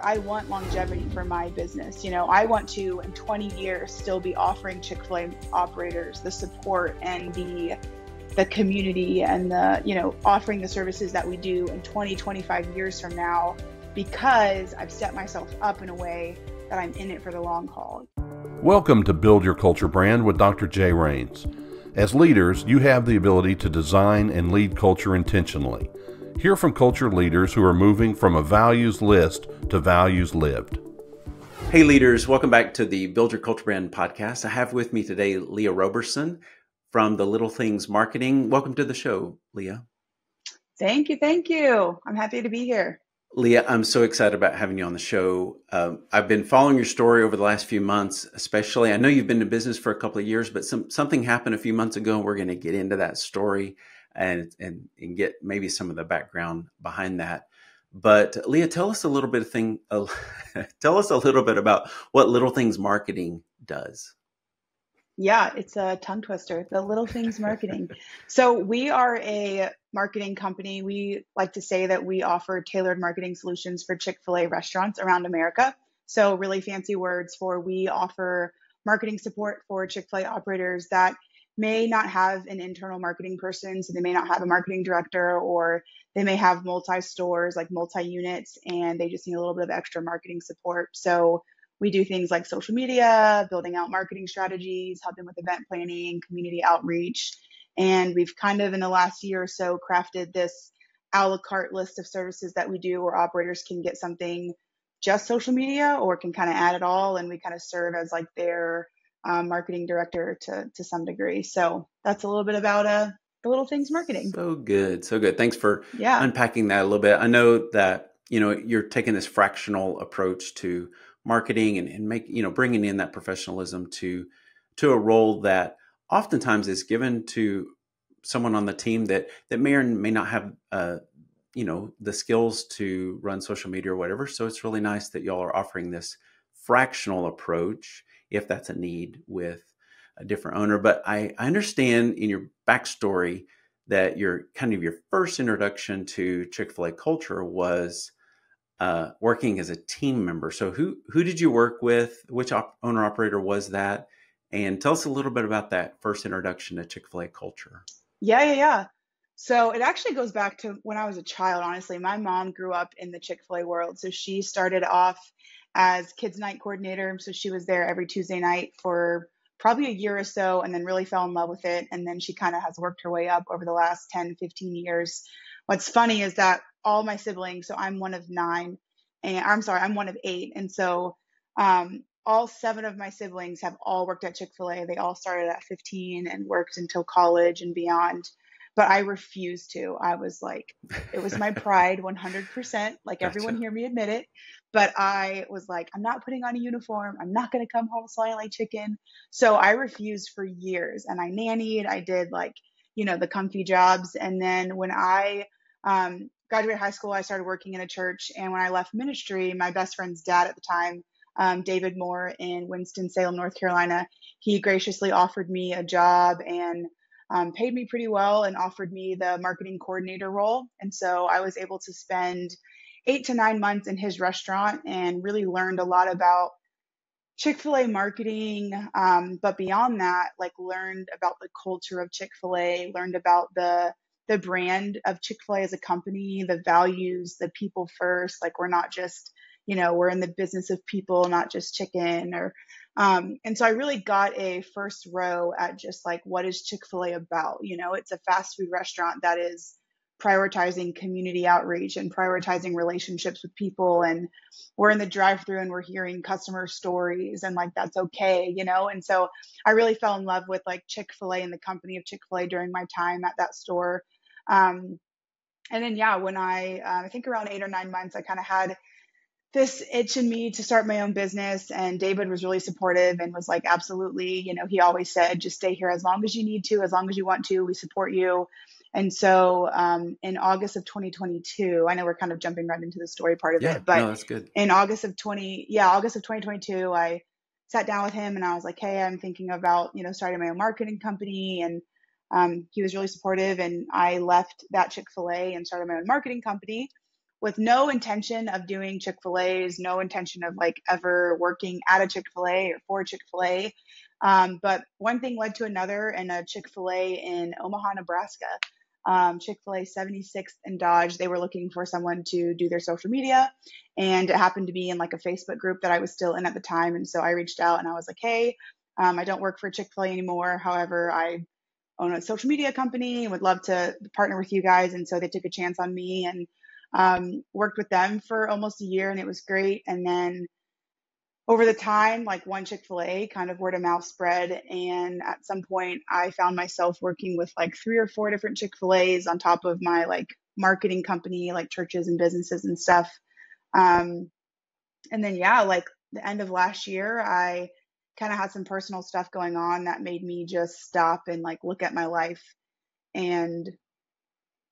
I want longevity for my business. I want to, in 20 years, still be offering Chick-fil-A operators the support and the community and offering the services that we do in 20, 25 years from now, because I've set myself up in a way that I'm in it for the long haul. Welcome to Build Your Culture Brand with Dr. Jay Rains. As leaders, you have the ability to design and lead culture intentionally. Hear from culture leaders who are moving from a values list to values lived. Hey leaders, welcome back to the Build Your Culture Brand podcast. I have with me today Leiah Roberson from the Little Things Marketing. Welcome to the show, Leiah. Thank you. I'm happy to be here. Leiah, I'm so excited about having you on the show. I've been following your story over the last few months, especially. I know you've been in business for a couple of years, but something happened a few months ago, and we're going to get into that story and get maybe some of the background behind that. But Leiah, tell us a little bit about what Little Things Marketing does. Yeah, it's a tongue twister, the Little Things Marketing. So we are a marketing company. We like to say that we offer tailored marketing solutions for Chick-fil-A restaurants around America. So really fancy words for we offer marketing support for Chick-fil-A operators that may not have an internal marketing person. So they may not have a marketing director, or they may have multi-stores, like multi-units, and they just need a little bit of extra marketing support. So we do things like social media, building out marketing strategies, helping with event planning, community outreach. And we've kind of in the last year or so crafted this a la carte list of services that we do where operators can get something just social media or can kind of add it all. And we kind of serve as like their marketing director to some degree. So that's a little bit about the Little Things Marketing. So good. Thanks for unpacking that a little bit. I know that, you're taking this fractional approach to marketing and bringing in that professionalism to a role that oftentimes is given to someone on the team that may or may not have, the skills to run social media or whatever. So it's really nice that y'all are offering this fractional approach if that's a need with a different owner. But I understand in your backstory that your first introduction to Chick-fil-A culture was working as a team member. So who did you work with? Which owner operator was that? And tell us a little bit about that first introduction to Chick-fil-A culture. Yeah. So it actually goes back to when I was a child, honestly. My mom grew up in the Chick-fil-A world. So she started off as kids night coordinator. So she was there every Tuesday night for probably a year or so, and then really fell in love with it. And then she kind of has worked her way up over the last 10, 15 years. What's funny is that all my siblings, so I'm one of 9, and I'm one of 8. And so all 7 of my siblings have all worked at Chick-fil-A. They all started at 15 and worked until college and beyond. But I refused to. I was like, it was my pride 100%. Like Gotcha. Everyone hear me admit it. But I was like, I'm not putting on a uniform. I'm not going to come home smelling like chicken. So I refused for years. And I nannied. I did the comfy jobs. And then when I graduated high school, I started working in a church. And when I left ministry, my best friend's dad at the time, David Moore in Winston-Salem, North Carolina, he graciously offered me a job and paid me pretty well and offered me the marketing coordinator role. And so I was able to spend 8 to 9 months in his restaurant and really learned a lot about Chick-fil-A marketing. But beyond that, learned about the culture of Chick-fil-A, learned about the brand of Chick-fil-A as a company, the values, the people first. We're not just, we're in the business of people, not just chicken and so I really got a first row at just what is Chick-fil-A about? It's a fast food restaurant that is prioritizing community outreach and prioritizing relationships with people. And we're in the drive-thru and we're hearing customer stories and that's okay, And so I really fell in love with Chick-fil-A and the company of Chick-fil-A during my time at that store. And then, when I think around 8 or 9 months, I kind of had this itch in me to start my own business. And David was really supportive and was like, absolutely. He always said, just stay here as long as you need to, as long as you want to, we support you. And so in August of 2022, I know we're kind of jumping right into the story part of it, but no, that's good. In August of 2022, I sat down with him and I was like, hey, I'm thinking about, starting my own marketing company. And he was really supportive. And I left that Chick-fil-A and started my own marketing company, with no intention of doing Chick-fil-A's, no intention of like ever working at a Chick-fil-A or for Chick-fil-A. But one thing led to another, and a Chick-fil-A in Omaha, Nebraska, Chick-fil-A 76th and Dodge, they were looking for someone to do their social media. And it happened to be in like a Facebook group that I was still in at the time. And so I reached out and I was like, hey, I don't work for Chick-fil-A anymore. However, I own a social media company and would love to partner with you guys. And so they took a chance on me and worked with them for almost a year, and it was great. And then over the time, like one Chick-fil-A kind of word of mouth spread. And at some point I found myself working with like 3 or 4 different Chick-fil-A's on top of my like marketing company, like churches and businesses and stuff. And then, yeah, like the end of last year, I kind of had some personal stuff going on that made me just stop and like look at my life and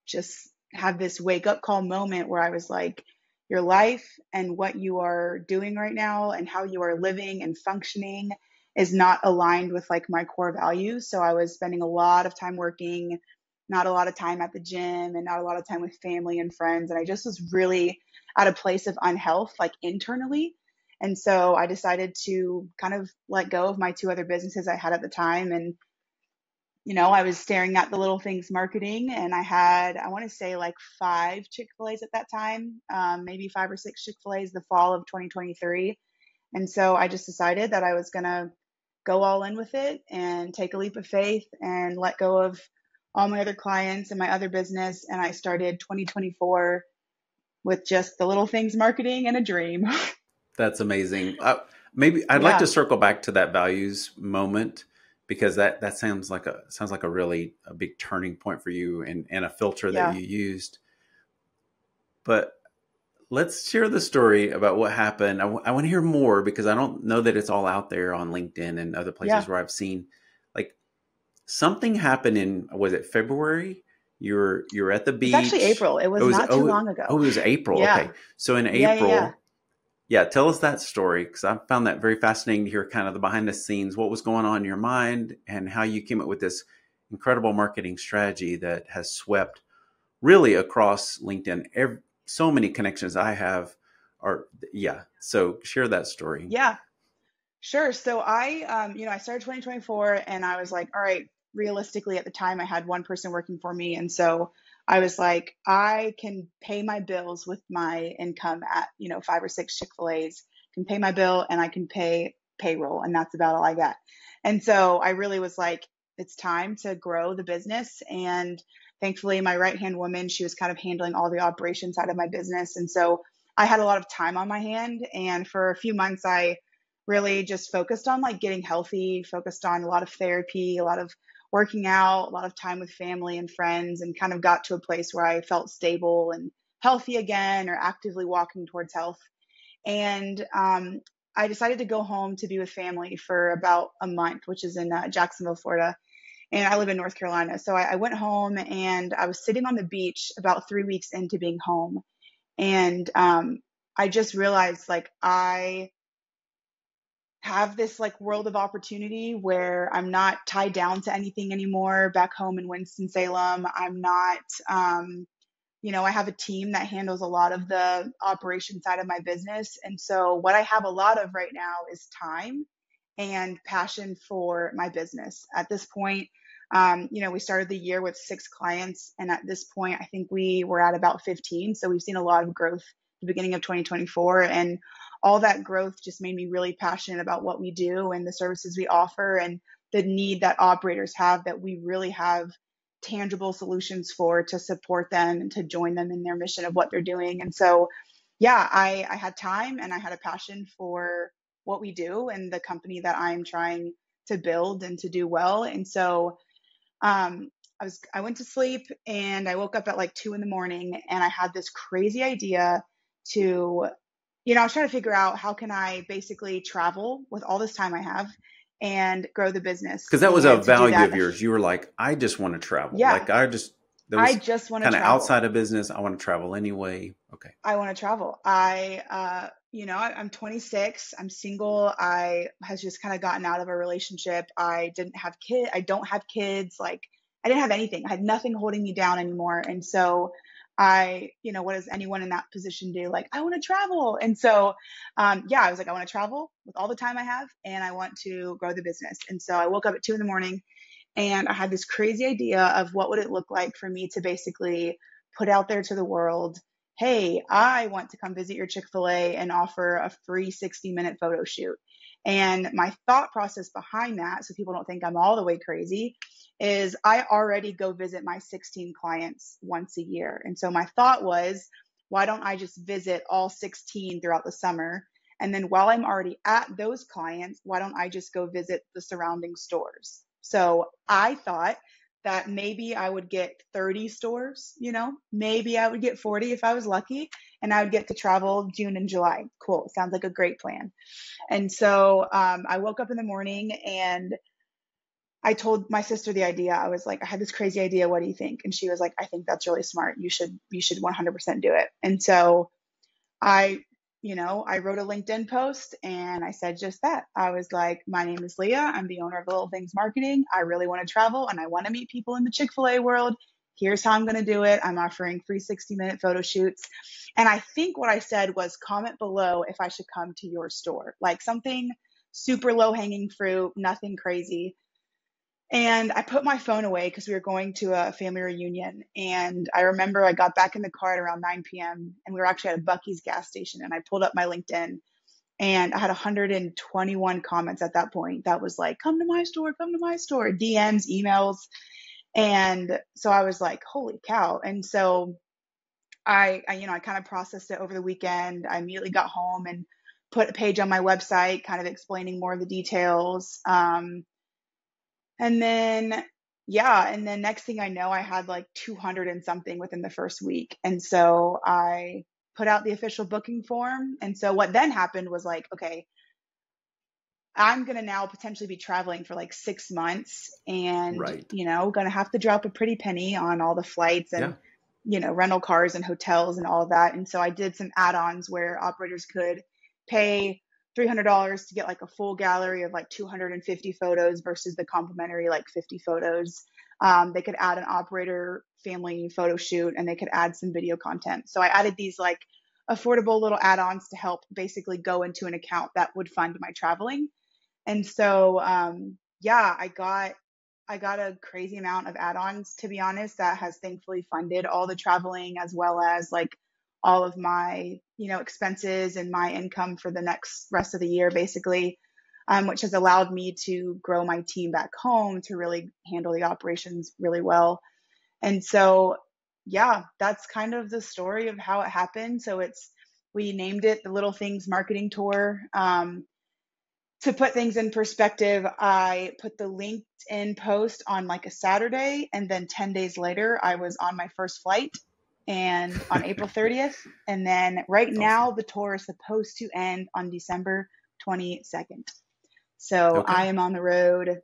just have this wake up call moment where I was like, your life and what you are doing right now and how you are living and functioning is not aligned with like my core values. So I was spending a lot of time working, not a lot of time at the gym, and not a lot of time with family and friends. And I just was really at a place of unhealth, like internally. And so I decided to kind of let go of my 2 other businesses I had at the time. And I was staring at the Little Things marketing, and I had, I want to say like 5 Chick-fil-A's at that time, maybe 5 or 6 Chick-fil-A's the fall of 2023. And so I just decided that I was going to go all in with it and take a leap of faith and let go of all my other clients and my other business. And I started 2024 with just the Little Things marketing and a dream. That's amazing. Maybe I'd like to circle back to that values moment, because that sounds like a really a big turning point for you and a filter that you used. But let's share the story about what happened. I want to hear more, because I don't know that it's all out there on LinkedIn and other places where I've seen like something happened in, was it February? You're at the beach. It's actually April. It was not too long ago. Oh, it was April. Yeah. Okay. So in April, tell us that story, because I found that very fascinating to hear kind of the behind the scenes, what was going on in your mind and how you came up with this incredible marketing strategy that has swept really across LinkedIn. So many connections I have are, so share that story. Yeah, sure. So I started 2024 and I was like, all right, realistically at the time I had one person working for me. And so I was like, I can pay my bills with my income at, 5 or 6 Chick-fil-A's, can pay my bill and I can pay payroll. And that's about all I got. And so I really was like, it's time to grow the business. And thankfully my right-hand woman, she was kind of handling all the operation side of my business. And so I had a lot of time on my hand. And for a few months, I really just focused on like getting healthy, focused on a lot of therapy, a lot of working out, a lot of time with family and friends, and kind of got to a place where I felt stable and healthy again, or actively walking towards health. And I decided to go home to be with family for about a month, which is in Jacksonville, Florida. And I live in North Carolina. So I went home and I was sitting on the beach about 3 weeks into being home. And I just realized like I have this like world of opportunity where I'm not tied down to anything anymore back home in Winston-Salem. I'm not, I have a team that handles a lot of the operation side of my business. And so what I have a lot of right now is time and passion for my business. At this point, we started the year with 6 clients. And at this point, I think we were at about 15. So we've seen a lot of growth at the beginning of 2024. And all that growth just made me really passionate about what we do and the services we offer, and the need that operators have that we really have tangible solutions for, to support them and to join them in their mission of what they're doing. And so, I had time and I had a passion for what we do and the company that I'm trying to build and to do well. And so, I went to sleep and I woke up at like 2 a.m. and I had this crazy idea to, I was trying to figure out how can I basically travel with all this time I have and grow the business. Because that was a value of yours. You were like, I just want to travel. Yeah. Like I just want to kind of outside of business. I want to travel anyway. Okay. I want to travel. I'm 26. I'm single. I has just kind of gotten out of a relationship. I don't have kids. Like I didn't have anything. I had nothing holding me down anymore. And so what does anyone in that position do? Like, I want to travel. And so, I was like, I want to travel with all the time I have, and I want to grow the business. And so I woke up at 2 a.m. and I had this crazy idea of what would it look like for me to basically put out there to the world, hey, I want to come visit your Chick-fil-A and offer a free 60-minute photo shoot. And my thought process behind that, so people don't think I'm all the way crazy, is I already go visit my 16 clients once a year. And so my thought was, why don't I just visit all 16 throughout the summer? And then while I'm already at those clients, why don't I just go visit the surrounding stores? So I thought that maybe I would get 30 stores, maybe I would get 40 if I was lucky, and I would get to travel June and July. Cool. Sounds like a great plan. And so I woke up in the morning and I told my sister the idea. I was like, I had this crazy idea. What do you think? And she was like, I think that's really smart. You should 100% do it. And so I wrote a LinkedIn post and I said just that. I was like, my name is Leiah. I'm the owner of Little Things Marketing. I really want to travel and I want to meet people in the Chick-fil-A world. Here's how I'm going to do it. I'm offering free 60-minute photo shoots. And I think what I said was, comment below if I should come to your store, like something super low hanging fruit, nothing crazy. And I put my phone away because we were going to a family reunion. And I remember I got back in the car at around 9 p.m. and we were actually at a Buc-ee's gas station. And I pulled up my LinkedIn and I had 121 comments at that point. That was like, come to my store, DMs, emails. And so I was like, holy cow. And so I kind of processed it over the weekend. I immediately got home and put a page on my website kind of explaining more of the details. And then next thing I know, I had like 200 and something within the first week. And so I put out the official booking form. And so what then happened was like, okay, I'm going to now potentially be traveling for like 6 months and, Right. going to have to drop a pretty penny on all the flights and, rental cars and hotels and all of that. And so I did some add-ons where operators could pay $300 to get like a full gallery of like 250 photos versus the complimentary like 50 photos. They could add an operator family photo shoot and they could add some video content. So I added these like affordable little add-ons to help basically go into an account that would fund my traveling. And so, I got a crazy amount of add-ons, to be honest, that has thankfully funded all the traveling as well as like all of my, expenses and my income for the next rest of the year, basically, which has allowed me to grow my team back home to really handle the operations really well. And so, that's kind of the story of how it happened. So we named it the Little Things Marketing Tour. To put things in perspective, I put the LinkedIn post on like a Saturday, and then 10 days later, I was on my first flight and on April 30th. And then now the tour is supposed to end on December 22nd. So I am on the road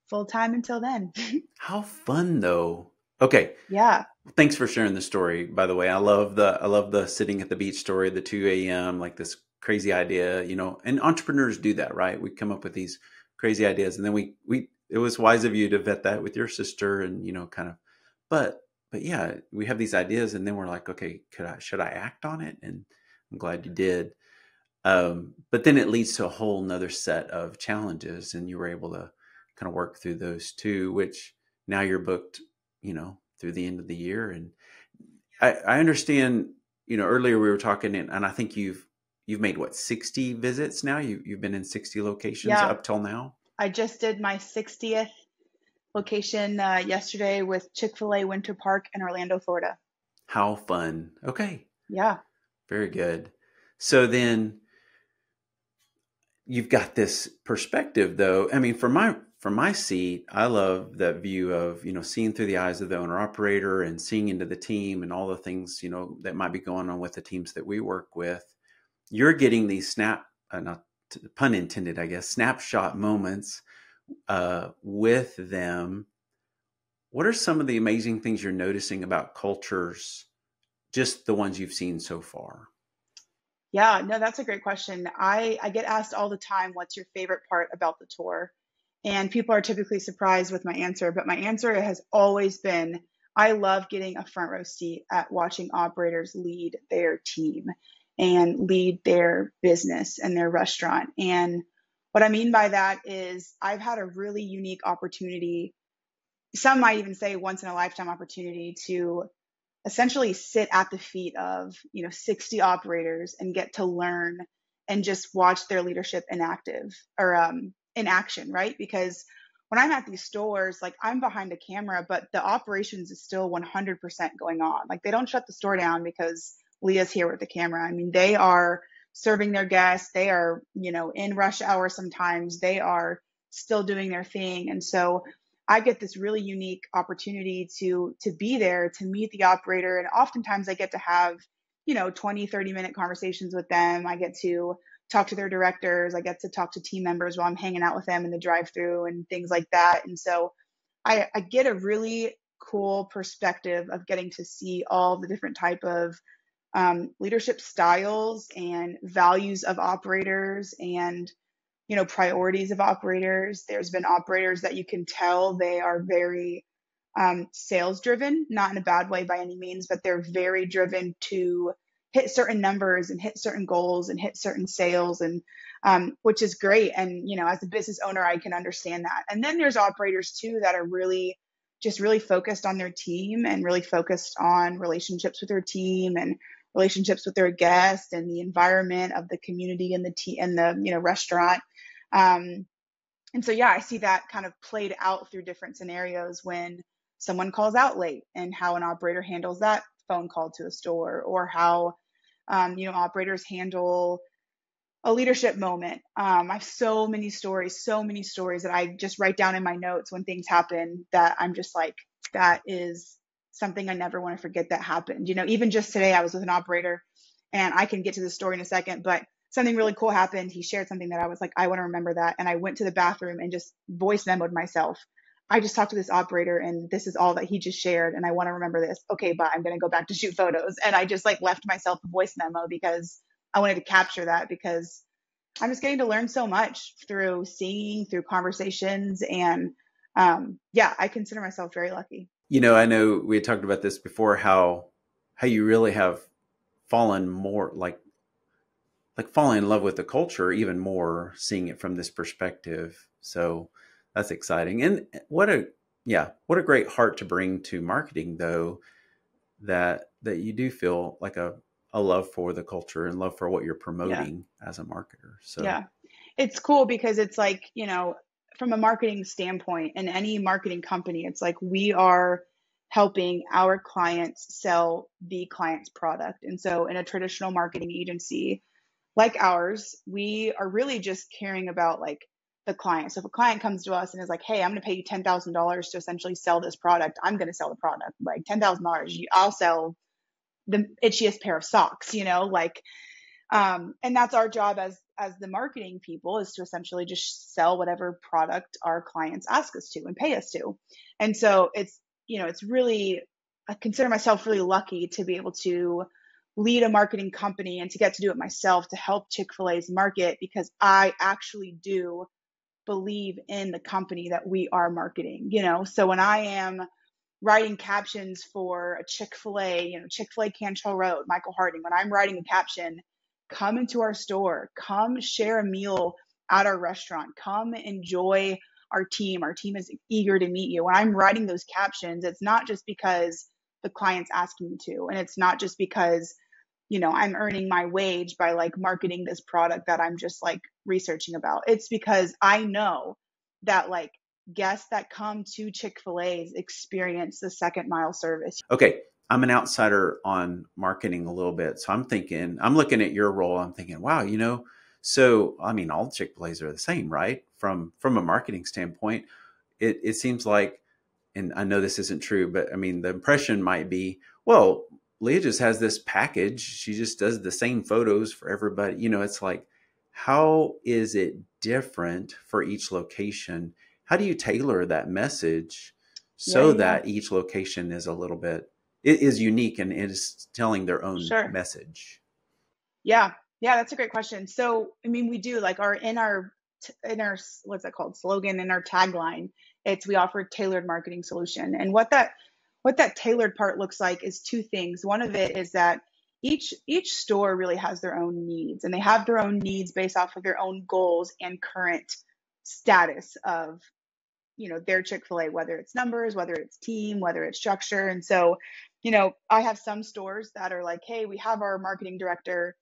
full time until then. How fun though. Okay. Yeah. Thanks for sharing the story, by the way. I love the sitting at the beach story, the 2 a.m., like this crazy idea, and entrepreneurs do that, right? We come up with these crazy ideas and then it was wise of you to vet that with your sister and, but yeah, we have these ideas and then we're like, okay, should I act on it? And I'm glad you did. But then it leads to a whole nother set of challenges and you were able to kind of work through those too, which now you're booked, through the end of the year. And I understand, earlier we were talking and I think you've made 60 visits now? You've been in 60 locations up till now? I just did my 60th location yesterday with Chick-fil-A Winter Park in Orlando, Florida. How fun. Okay. Yeah. Very good. So then you've got this perspective though. I mean, from my seat, I love that view of, seeing through the eyes of the owner operator and seeing into the team and all the things, that might be going on with the teams that we work with. You're getting these not pun intended, I guess, snapshot moments with them. What are some of the amazing things you're noticing about cultures, just the ones you've seen so far? Yeah, no, that's a great question. I get asked all the time, what's your favorite part about the tour? And people are typically surprised with my answer, but my answer has always been, I love getting a front row seat at watching operators lead their team and lead their business and their restaurant. And what I mean by that is I've had a really unique opportunity, some might even say once in a lifetime opportunity, to essentially sit at the feet of 60 operators and get to learn and just watch their leadership in action, right? Because when I'm at these stores, like, I'm behind a camera, but the operations is still 100% going on. Like, they don't shut the store down because Leiah's here with the camera. I mean, they are serving their guests, they are in rush hour, sometimes they are still doing their thing. And so I get this really unique opportunity to be there, to meet the operator. And oftentimes I get to have, 20, 30-minute conversations with them. I get to talk to their directors. I get to talk to team members while I'm hanging out with them in the drive-through and things like that. And so I get a really cool perspective of getting to see all the different type of leadership styles and values of operators, and priorities of operators. There's been operators that you can tell they are very sales driven, not in a bad way by any means, but they're very driven to hit certain numbers and hit certain goals and hit certain sales, and which is great. And as a business owner, I can understand that. And then there's operators too that are really focused on their team and really focused on relationships with their team and relationships with their guests and the environment of the community and the restaurant. And so, yeah, I see that kind of played out through different scenarios when someone calls out late and how an operator handles that phone call to a store, or how, operators handle a leadership moment. I have so many stories that I just write down in my notes when things happen that I'm just like, that is something I never want to forget that happened. Even just today, I was with an operator, and I can get to the story in a second, but something really cool happened. He shared something that I was like, I want to remember that. And I went to the bathroom and just voice memoed myself. I just talked to this operator and this is all that he just shared. And I want to remember this. Okay, bye. I'm going to go back to shoot photos. And I just left myself a voice memo because I wanted to capture that, because I'm just getting to learn so much through seeing, through conversations. And yeah, I consider myself very lucky. I know we had talked about this before, how you really have fallen more like falling in love with the culture even more, seeing it from this perspective. So that's exciting. And what a great heart to bring to marketing, though, that you do feel like a love for the culture and love for what you're promoting as a marketer. So yeah, it's cool because it's like, from a marketing standpoint, in any marketing company, it's like we are helping our clients sell the client's product. And so in a traditional marketing agency like ours, we are really just caring about the client. So if a client comes to us and is like, hey, I'm going to pay you $10,000 to essentially sell this product, I'm going to sell the product. Like $10,000, I'll sell the itchiest pair of socks, and that's our job as the marketing people, is to essentially just sell whatever product our clients ask us to and pay us to. And so it's really, I consider myself really lucky to be able to lead a marketing company and to get to do it myself, to help Chick-fil-A's market, because I actually do believe in the company that we are marketing. So when I am writing captions for a Chick-fil-A, Chick-fil-A Cantrell Road, Michael Harding, when I'm writing a caption, come into our store, come share a meal at our restaurant, come enjoy our team. Our team is eager to meet you. When I'm writing those captions, it's not just because the client's asking me to, and it's not just because I'm earning my wage by marketing this product that I'm just researching about. It's because I know that guests that come to Chick-fil-A's experience the second mile service. Okay, I'm an outsider on marketing a little bit, so I'm looking at your role. I'm thinking, wow, so I mean, all Chick-fil-A's are the same, right? From a marketing standpoint, it seems like, and I know this isn't true, but I mean, the impression might be, well, Leiah just has this package. She just does the same photos for everybody. It's like, how is it different for each location? How do you tailor that message so that each location is it is unique and it is telling their own message? Yeah, that's a great question. So, I mean, we do in our what's that called, slogan, in our tagline, it's, we offer tailored marketing solution. And what that what that tailored part looks like is two things. One of it is that each store really has their own needs, and they have their own needs based off of their own goals and current status of, their Chick-fil-A, whether it's numbers, whether it's team, whether it's structure. And so, I have some stores that are like, hey, we have our marketing director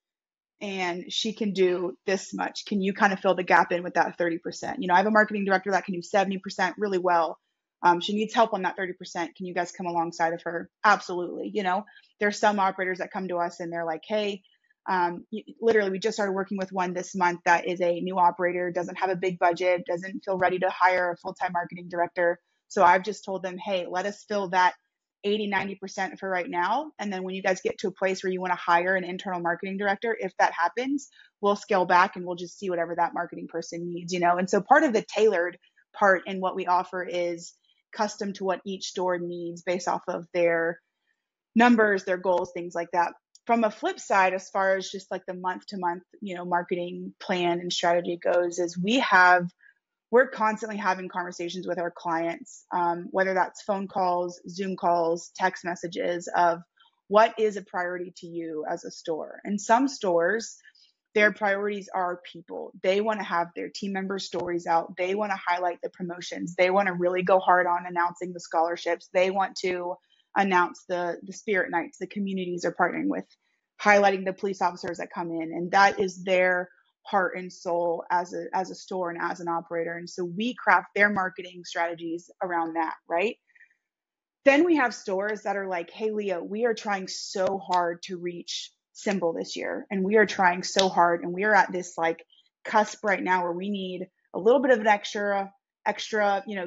and she can do this much. Can you kind of fill the gap in with that 30%? I have a marketing director that can do 70% really well. She needs help on that 30%. Can you guys come alongside of her? Absolutely. There's some operators that come to us and they're like, hey, literally, we just started working with one this month that is a new operator, doesn't have a big budget, doesn't feel ready to hire a full-time marketing director. So I've just told them, hey, let us fill that 80-90% for right now. And then when you guys get to a place where you want to hire an internal marketing director, if that happens, we'll scale back and we'll just see whatever that marketing person needs, And so part of the tailored part in what we offer is custom to what each store needs based off of their numbers, their goals, things like that. From a flip side, as far as just like the month to month, marketing plan and strategy goes, is we're constantly having conversations with our clients, whether that's phone calls, Zoom calls, text messages of what is a priority to you as a store. And some stores, their priorities are people. They want to have their team members' stories out. They want to highlight the promotions. They want to really go hard on announcing the scholarships. They want to announce the spirit nights the communities are partnering with, highlighting the police officers that come in. And that is their heart and soul as a store and as an operator. And so we craft their marketing strategies around that, right? Then we have stores that are like, hey, Leiah, we are trying so hard to reach Symbol this year. And we are trying so hard. And we are at this like cusp right now where we need a little bit of an extra,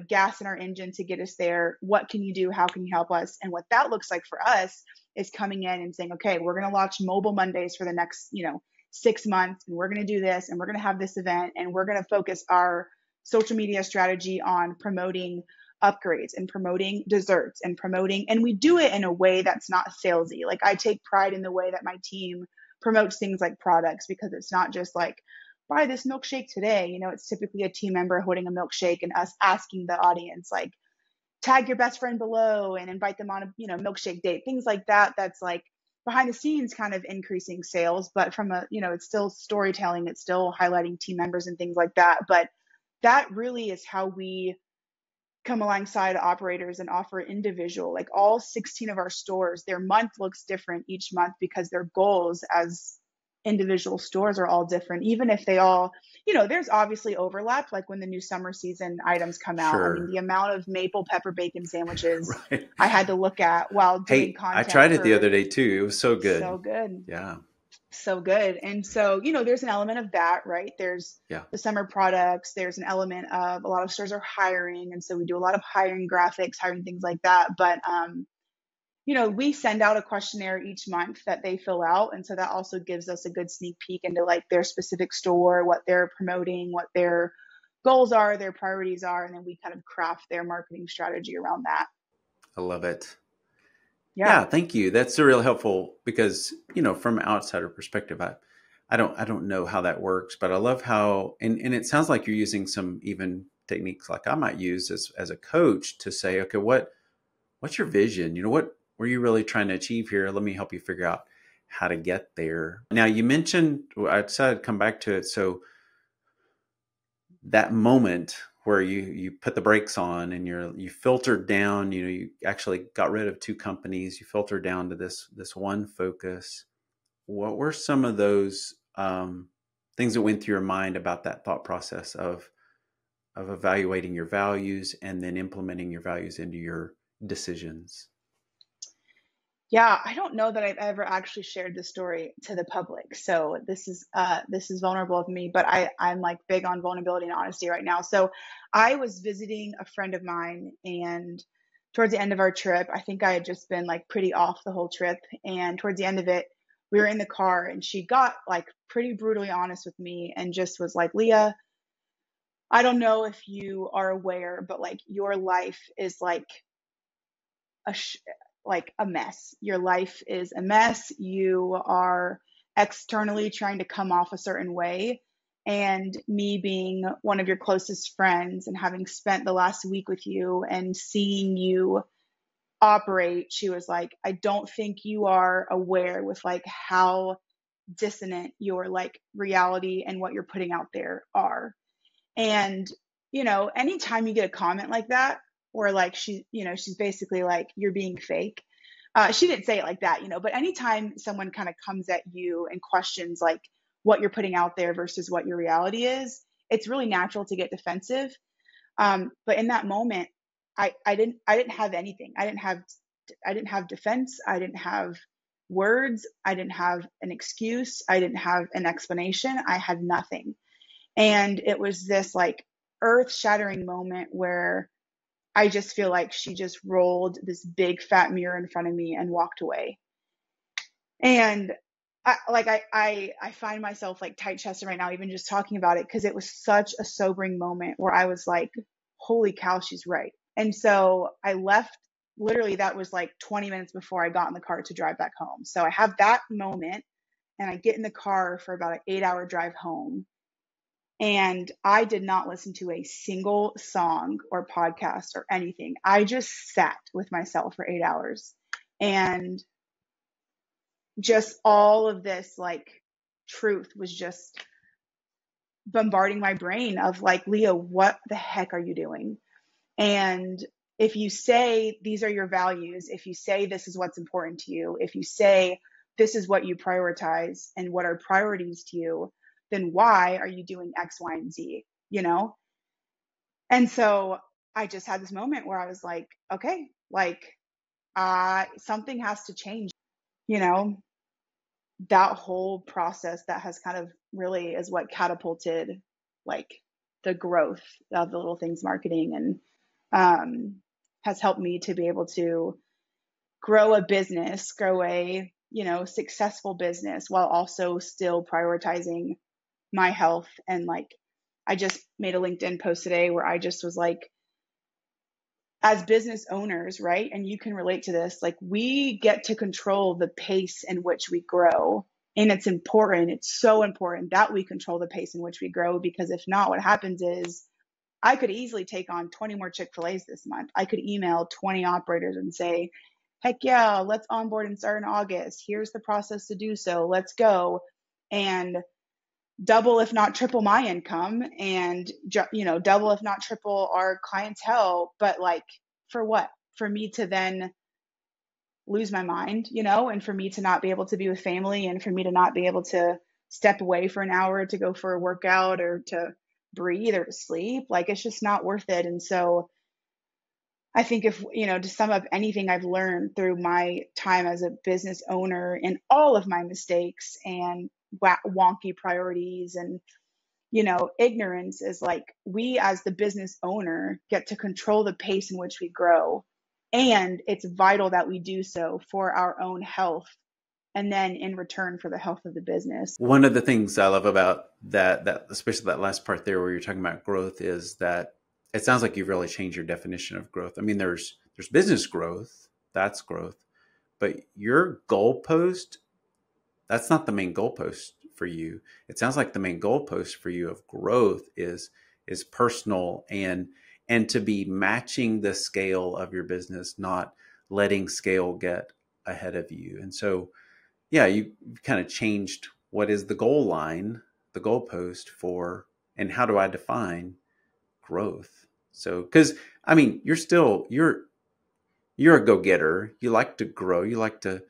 gas in our engine to get us there. What can you do? How can you help us? And what that looks like for us is coming in and saying, okay, we're going to launch Mobile Mondays for the next, 6 months, and we're going to do this, and we're going to have this event, and we're going to focus our social media strategy on promoting upgrades and promoting desserts and we do it in a way that's not salesy. Like I take pride in the way that my team promotes things like products, because it's not just like, buy this milkshake today. It's typically a team member holding a milkshake and us asking the audience, like, tag your best friend below and invite them on a, milkshake date, things like that. That's like behind the scenes kind of increasing sales, but from a, it's still storytelling. It's still highlighting team members and things like that. But that really is how we come alongside operators and offer individual, like all 16 of our stores, their month looks different each month because their goals as individual stores are all different, even if they all, there's obviously overlap, like when the new summer season items come out. Sure. I mean, the amount of maple pepper bacon sandwiches Right. I had to look at while doing content. I tried it the other day too. It was so good. So good. Yeah. So good. And so, there's an element of that, right? There's the summer products. There's an element of a lot of stores are hiring. And so we do a lot of hiring graphics, hiring things like that. But, we send out a questionnaire each month that they fill out. And so that also gives us a good sneak peek into like their specific store, what they're promoting, what their goals are, their priorities are. And then we kind of craft their marketing strategy around that. I love it. Yeah, thank you. That's really helpful because, from an outsider perspective, I don't know how that works, but I love how, and it sounds like you're using some even techniques like I might use as a coach to say, okay, what's your vision? What were you really trying to achieve here? Let me help you figure out how to get there. Now you mentioned, I decided to come back to it. So that moment where you put the brakes on and you filtered down, you actually got rid of 2 companies, you filtered down to this one focus. What were some of those things that went through your mind about that thought process of evaluating your values and then implementing your values into your decisions? Yeah, I don't know that I've ever actually shared this story to the public. So this is vulnerable of me, but I'm like big on vulnerability and honesty right now. So I was visiting a friend of mine, and towards the end of our trip, I think I had just been like pretty off the whole trip. And towards the end of it, we were in the car and she got like pretty brutally honest with me and just was like, Leiah, I don't know if you are aware, but like your life is like a mess. Your life is a mess. You are externally trying to come off a certain way. And me being one of your closest friends and having spent the last week with you and seeing you operate, she was like, I don't think you are aware with like how dissonant your like reality and what you're putting out there are. And, you know, anytime you get a comment like that, or like she's basically like, you're being fake. She didn't say it like that, you know, but anytime someone kind of comes at you and questions like what you're putting out there versus what your reality is, it's really natural to get defensive. But in that moment, I didn't have anything. I didn't have defense. I didn't have words. I didn't have an excuse. I didn't have an explanation. I had nothing. And it was this like earth-shattering moment where I just feel like she just rolled this big fat mirror in front of me and walked away. And I find myself like tight chested right now, even just talking about it, because it was such a sobering moment where I was like, holy cow, she's right. And so I left, literally that was like 20 minutes before I got in the car to drive back home. So I have that moment and I get in the car for about an 8-hour drive home. And I did not listen to a single song or podcast or anything. I just sat with myself for 8 hours. And just all of this like truth was just bombarding my brain of like, Leiah, what the heck are you doing? And if you say these are your values, if you say this is what's important to you, if you say this is what you prioritize and what are priorities to you, then why are you doing X, Y, and Z, you know? And so I just had this moment where I was like, okay, like something has to change, you know? That whole process that has kind of really is what catapulted like the growth of the Little Things marketing, and has helped me to be able to grow a business, grow a, you know, successful business while also still prioritizing my health. And like, I just made a LinkedIn post today where I just was like, as business owners, right? And you can relate to this, like we get to control the pace in which we grow. And it's important. It's so important that we control the pace in which we grow, because if not, what happens is I could easily take on 20 more Chick-fil-A's this month. I could email 20 operators and say, heck yeah, let's onboard and start in August. Here's the process to do so. Let's go. And double, if not triple my income, and, you know, double, if not triple our clientele. But like, for what? For me to then lose my mind, you know, and for me to not be able to be with family, and for me to not be able to step away for an hour to go for a workout or to breathe or to sleep. Like, it's just not worth it. And so I think, if, you know, to sum up anything I've learned through my time as a business owner and all of my mistakes and wonky priorities and, you know, ignorance, is like, we as the business owner get to control the pace in which we grow. And it's vital that we do so for our own health, and then in return for the health of the business. One of the things I love about that especially that last part there where you're talking about growth, is that it sounds like you've really changed your definition of growth. I mean, there's business growth, that's growth, but your goalpost, that's not the main goalpost for you. It sounds like the main goalpost for you of growth is personal, and to be matching the scale of your business, not letting scale get ahead of you. And so, yeah, you kind of changed what is the goal line, the goalpost for, and how do I define growth? So, because I mean, you're a go-getter. You like to grow. You like to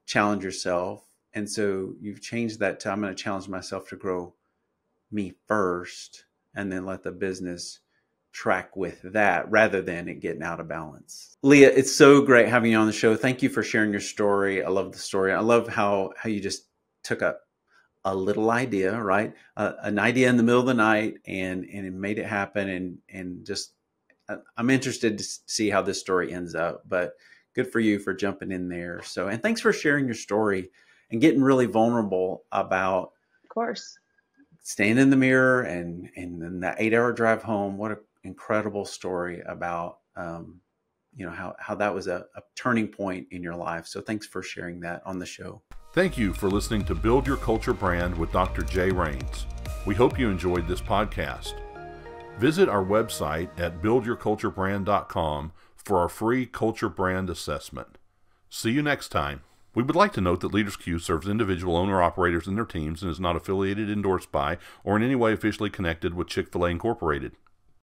challenge yourself. And so you've changed that to, I'm going to challenge myself to grow me first, and then let the business track with that, rather than it getting out of balance. Leiah, it's so great having you on the show. Thank you for sharing your story. I love the story. I love how you just took a little idea, right? An idea in the middle of the night, and it made it happen. And just, I'm interested to see how this story ends up, but good for you for jumping in there. So, and thanks for sharing your story and getting really vulnerable about, of course, staying in the mirror and then that 8-hour drive home. What an incredible story about, you know, how that was a turning point in your life. So thanks for sharing that on the show. Thank you for listening to Build Your Culture Brand with Dr. Jay Rains. We hope you enjoyed this podcast. Visit our website at buildyourculturebrand.com for our free culture brand assessment. See you next time. We would like to note that Leaders Q serves individual owner-operators and their teams and is not affiliated, endorsed by, or in any way officially connected with Chick-fil-A Incorporated.